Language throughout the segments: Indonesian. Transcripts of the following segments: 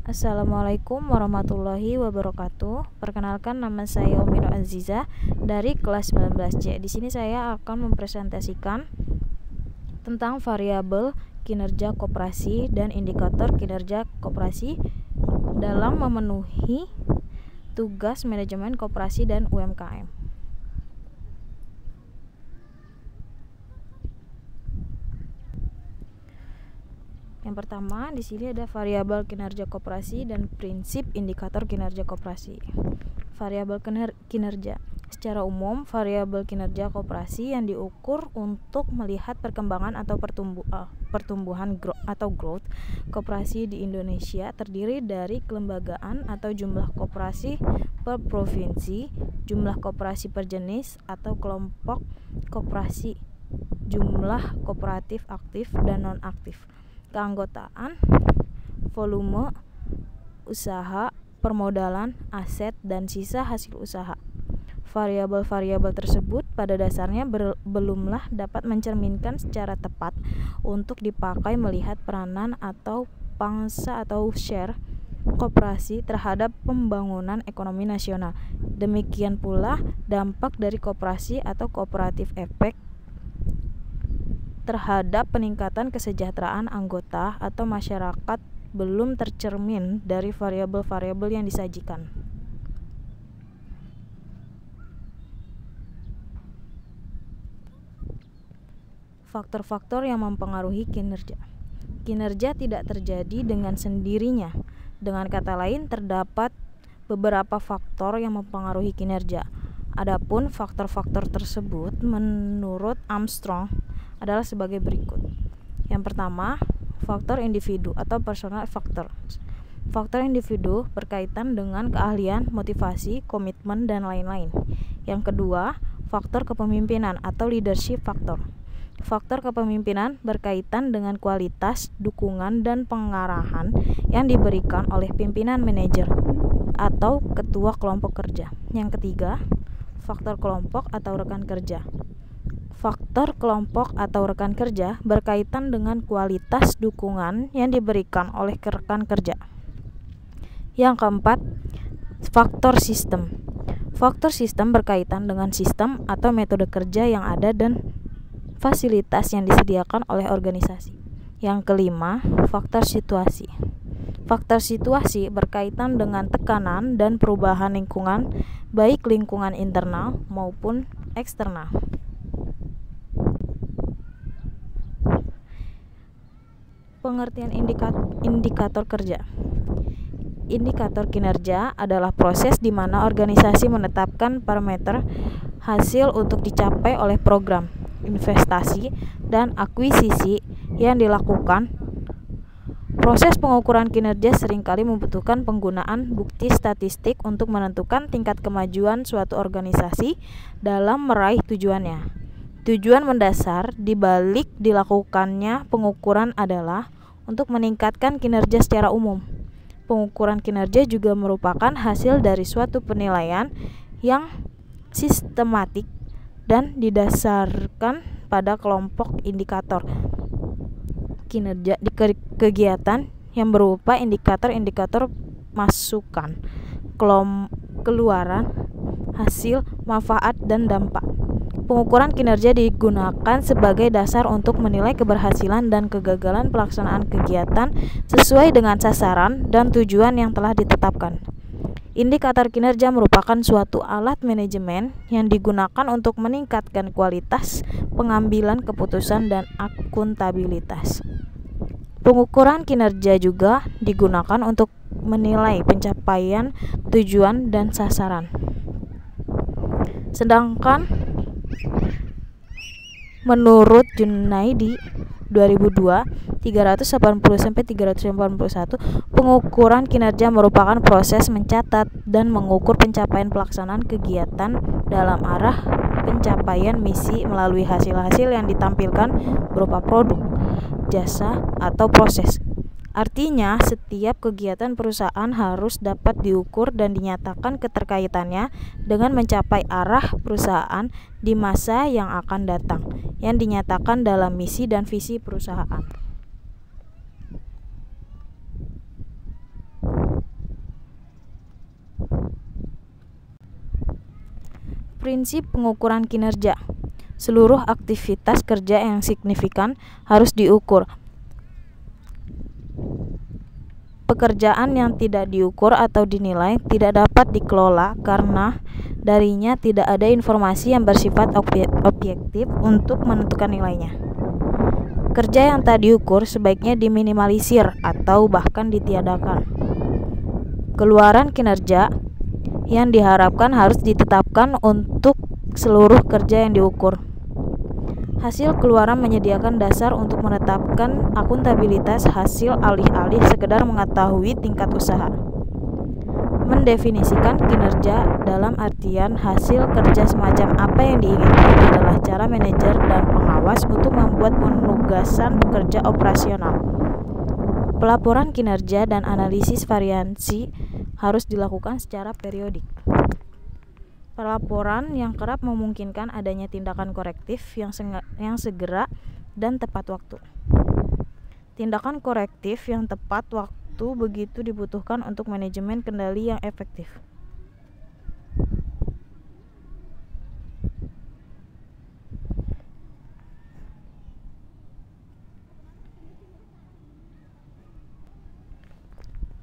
Assalamualaikum warahmatullahi wabarakatuh. Perkenalkan, nama saya Umi Nur Aziza dari kelas 19C. Di sini saya akan mempresentasikan tentang variabel kinerja koperasi dan indikator kinerja koperasi dalam memenuhi tugas manajemen koperasi dan UMKM. Yang pertama, di sini ada variabel kinerja koperasi dan prinsip indikator kinerja koperasi. Variabel kinerja. Secara umum, variabel kinerja koperasi yang diukur untuk melihat perkembangan atau pertumbuhan growth koperasi di Indonesia terdiri dari kelembagaan atau jumlah koperasi per provinsi, jumlah koperasi per jenis atau kelompok koperasi, jumlah kooperatif aktif dan non-aktif, keanggotaan, volume usaha, permodalan, aset, dan sisa hasil usaha. Variabel-variabel tersebut pada dasarnya belumlah dapat mencerminkan secara tepat untuk dipakai melihat peranan atau pangsa atau share koperasi terhadap pembangunan ekonomi nasional. Demikian pula dampak dari koperasi atau kooperatif efek terhadap peningkatan kesejahteraan anggota atau masyarakat belum tercermin dari variabel-variabel yang disajikan. Faktor-faktor yang mempengaruhi kinerja. Kinerja tidak terjadi dengan sendirinya. Dengan kata lain, terdapat beberapa faktor yang mempengaruhi kinerja. Adapun faktor-faktor tersebut menurut Armstrong adalah sebagai berikut. Yang pertama, faktor individu atau personal factor. Faktor individu berkaitan dengan keahlian, motivasi, komitmen, dan lain-lain. Yang kedua, faktor kepemimpinan atau leadership factor. Faktor kepemimpinan berkaitan dengan kualitas, dukungan, dan pengarahan yang diberikan oleh pimpinan manajer atau ketua kelompok kerja. Yang ketiga, faktor kelompok atau rekan kerja. Faktor kelompok atau rekan kerja berkaitan dengan kualitas dukungan yang diberikan oleh rekan kerja. Yang keempat, faktor sistem. Faktor sistem berkaitan dengan sistem atau metode kerja yang ada dan fasilitas yang disediakan oleh organisasi. Yang kelima, faktor situasi. Faktor situasi berkaitan dengan tekanan dan perubahan lingkungan, baik lingkungan internal maupun eksternal. Pengertian indikator kerja. Indikator kinerja adalah proses di mana organisasi menetapkan parameter hasil untuk dicapai oleh program, investasi, dan akuisisi yang dilakukan. Proses pengukuran kinerja seringkali membutuhkan penggunaan bukti statistik untuk menentukan tingkat kemajuan suatu organisasi dalam meraih tujuannya. Tujuan mendasar di balik dilakukannya pengukuran adalah untuk meningkatkan kinerja secara umum. Pengukuran kinerja juga merupakan hasil dari suatu penilaian yang sistematik dan didasarkan pada kelompok indikator kinerja di kegiatan yang berupa indikator-indikator masukan, keluaran, hasil, manfaat, dan dampak. Pengukuran kinerja digunakan sebagai dasar untuk menilai keberhasilan dan kegagalan pelaksanaan kegiatan sesuai dengan sasaran dan tujuan yang telah ditetapkan. Indikator kinerja merupakan suatu alat manajemen yang digunakan untuk meningkatkan kualitas pengambilan keputusan dan akuntabilitas. Pengukuran kinerja juga digunakan untuk menilai pencapaian tujuan dan sasaran. Sedangkan menurut Junaidi 2002 380-381, pengukuran kinerja merupakan proses mencatat dan mengukur pencapaian pelaksanaan kegiatan dalam arah pencapaian misi melalui hasil-hasil yang ditampilkan berupa produk, jasa, atau proses. Artinya, setiap kegiatan perusahaan harus dapat diukur dan dinyatakan keterkaitannya dengan mencapai arah perusahaan di masa yang akan datang, yang dinyatakan dalam misi dan visi perusahaan. Prinsip pengukuran kinerja. Seluruh aktivitas kerja yang signifikan harus diukur. Pekerjaan yang tidak diukur atau dinilai tidak dapat dikelola karena darinya tidak ada informasi yang bersifat objektif untuk menentukan nilainya. Kerja yang tak diukur sebaiknya diminimalisir atau bahkan ditiadakan. Keluaran kinerja yang diharapkan harus ditetapkan untuk seluruh kerja yang diukur. Hasil keluaran menyediakan dasar untuk menetapkan akuntabilitas hasil alih-alih sekedar mengetahui tingkat usaha. Mendefinisikan kinerja dalam artian hasil kerja semacam apa yang diinginkan adalah cara manajer dan pengawas untuk membuat penugasan kerja operasional. Pelaporan kinerja dan analisis variansi harus dilakukan secara periodik. Pelaporan yang kerap memungkinkan adanya tindakan korektif yang segera dan tepat waktu. Tindakan korektif yang tepat waktu begitu dibutuhkan untuk manajemen kendali yang efektif.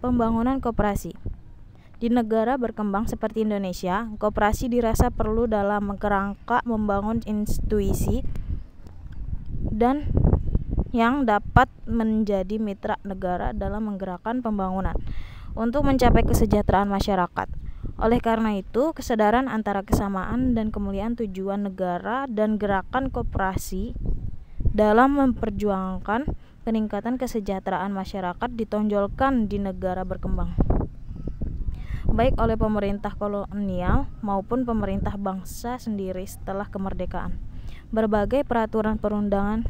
Pembangunan koperasi. Di negara berkembang seperti Indonesia, koperasi dirasa perlu dalam kerangka membangun institusi dan yang dapat menjadi mitra negara dalam menggerakkan pembangunan untuk mencapai kesejahteraan masyarakat. Oleh karena itu, kesadaran antara kesamaan dan kemuliaan tujuan negara dan gerakan koperasi dalam memperjuangkan peningkatan kesejahteraan masyarakat ditonjolkan di negara berkembang, baik oleh pemerintah kolonial maupun pemerintah bangsa sendiri setelah kemerdekaan. Berbagai peraturan perundangan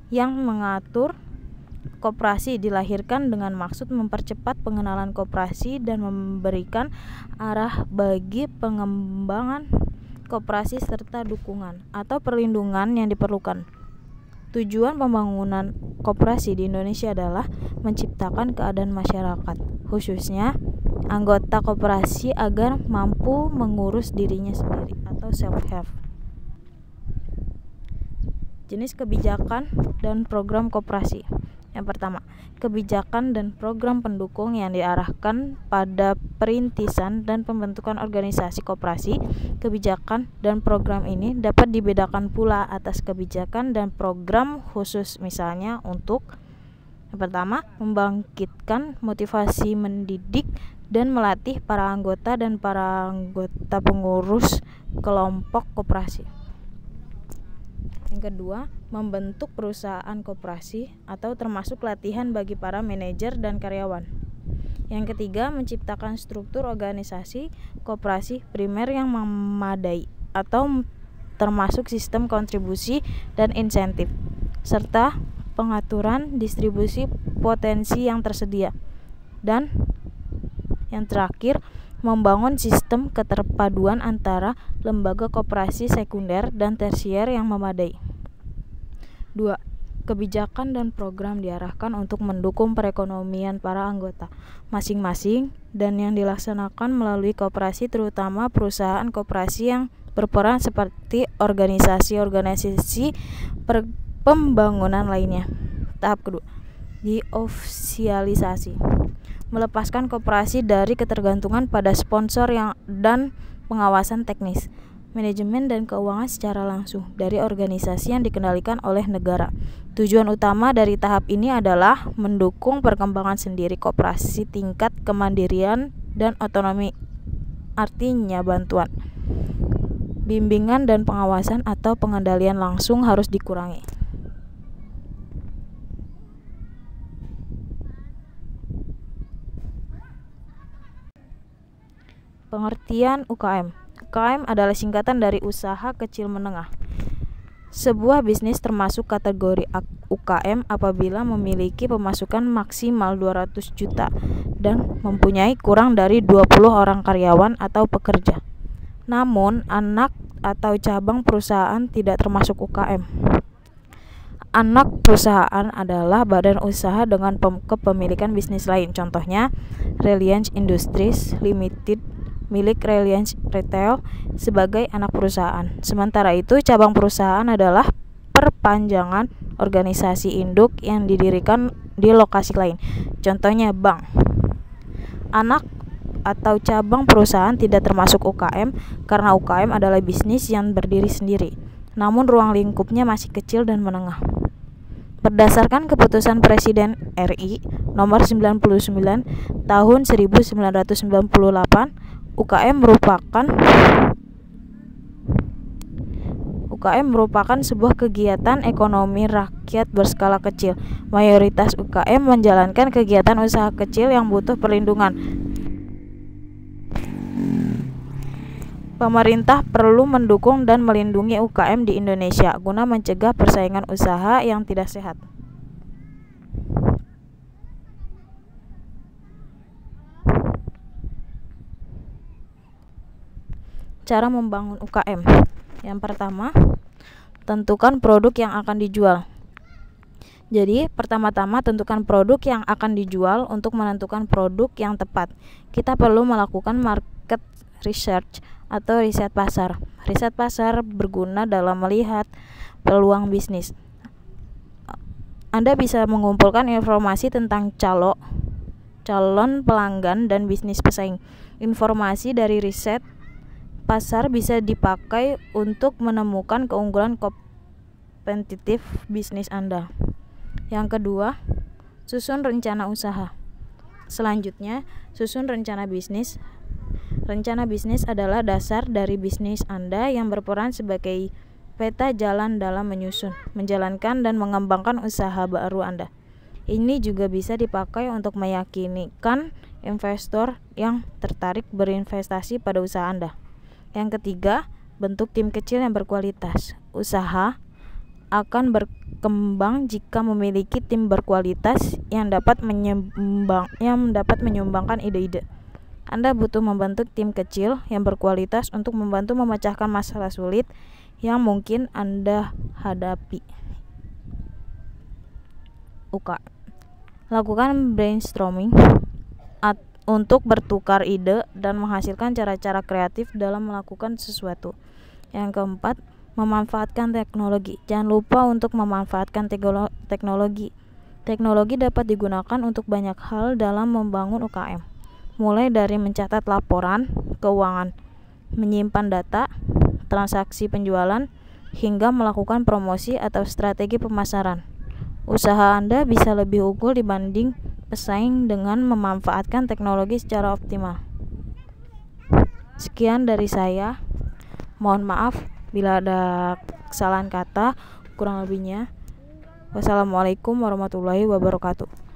yang mengatur koperasi dilahirkan dengan maksud mempercepat pengenalan koperasi dan memberikan arah bagi pengembangan koperasi serta dukungan atau perlindungan yang diperlukan. Tujuan pembangunan koperasi di Indonesia adalah menciptakan keadaan masyarakat, khususnya anggota koperasi agar mampu mengurus dirinya sendiri atau self-help. Jenis kebijakan dan program koperasi. Yang pertama, kebijakan dan program pendukung yang diarahkan pada perintisan dan pembentukan organisasi koperasi. Kebijakan dan program ini dapat dibedakan pula atas kebijakan dan program khusus, misalnya untuk yang pertama, membangkitkan motivasi mendidik dan melatih para anggota dan para anggota pengurus kelompok koperasi. Yang kedua, membentuk perusahaan koperasi atau termasuk latihan bagi para manajer dan karyawan. Yang ketiga, menciptakan struktur organisasi koperasi primer yang memadai atau termasuk sistem kontribusi dan insentif serta pengaturan distribusi potensi yang tersedia. Dan yang terakhir, membangun sistem keterpaduan antara lembaga koperasi sekunder dan tersier yang memadai. 2. Kebijakan dan program diarahkan untuk mendukung perekonomian para anggota masing-masing dan yang dilaksanakan melalui koperasi, terutama perusahaan koperasi yang berperan seperti organisasi-organisasi pembangunan lainnya. Tahap kedua, diofisialisasi. Melepaskan koperasi dari ketergantungan pada sponsor dan pengawasan teknis, manajemen dan keuangan secara langsung dari organisasi yang dikendalikan oleh negara. Tujuan utama dari tahap ini adalah mendukung perkembangan sendiri koperasi, tingkat kemandirian dan otonomi. Artinya bantuan, bimbingan dan pengawasan atau pengendalian langsung harus dikurangi. Pengertian UKM. UKM adalah singkatan dari usaha kecil menengah. Sebuah bisnis termasuk kategori UKM apabila memiliki pemasukan maksimal 200 juta dan mempunyai kurang dari 20 orang karyawan atau pekerja. Namun, anak atau cabang perusahaan tidak termasuk UKM. Anak perusahaan adalah badan usaha dengan kepemilikan bisnis lain. Contohnya, Reliance Industries Limited milik Reliance Retail sebagai anak perusahaan. Sementara itu, cabang perusahaan adalah perpanjangan organisasi induk yang didirikan di lokasi lain. Contohnya bank. Anak atau cabang perusahaan tidak termasuk UKM karena UKM adalah bisnis yang berdiri sendiri, namun ruang lingkupnya masih kecil dan menengah. Berdasarkan keputusan Presiden RI nomor 99 tahun 1998, UKM merupakan sebuah kegiatan ekonomi rakyat berskala kecil. Mayoritas UKM menjalankan kegiatan usaha kecil yang butuh perlindungan. Pemerintah perlu mendukung dan melindungi UKM di Indonesia guna mencegah persaingan usaha yang tidak sehat. Cara membangun UKM. Yang pertama, tentukan produk yang akan dijual. Jadi, pertama-tama tentukan produk yang akan dijual. Untuk menentukan produk yang tepat, kita perlu melakukan market research atau riset pasar. Riset pasar berguna dalam melihat peluang bisnis. Anda bisa mengumpulkan informasi tentang calon pelanggan dan bisnis pesaing. Informasi dari riset pasar bisa dipakai untuk menemukan keunggulan kompetitif bisnis Anda. Yang kedua, susun rencana usaha. Selanjutnya, susun rencana bisnis. Rencana bisnis adalah dasar dari bisnis Anda yang berperan sebagai peta jalan dalam menyusun, menjalankan, dan mengembangkan usaha baru Anda. Ini juga bisa dipakai untuk meyakinkan investor yang tertarik berinvestasi pada usaha Anda. Yang ketiga, bentuk tim kecil yang berkualitas. Usaha akan berkembang jika memiliki tim berkualitas yang dapat menyumbangkan ide-ide. Anda butuh membentuk tim kecil yang berkualitas untuk membantu memecahkan masalah sulit yang mungkin Anda hadapi. Lakukan brainstorming untuk bertukar ide dan menghasilkan cara-cara kreatif dalam melakukan sesuatu. Yang keempat, memanfaatkan teknologi. Jangan lupa untuk memanfaatkan teknologi. Teknologi dapat digunakan untuk banyak hal dalam membangun UKM, mulai dari mencatat laporan keuangan, menyimpan data, transaksi penjualan, hingga melakukan promosi atau strategi pemasaran. Usaha Anda bisa lebih unggul dibanding pesaing dengan memanfaatkan teknologi secara optimal. Sekian dari saya. Mohon maaf bila ada kesalahan kata, kurang lebihnya. Wassalamualaikum warahmatullahi wabarakatuh.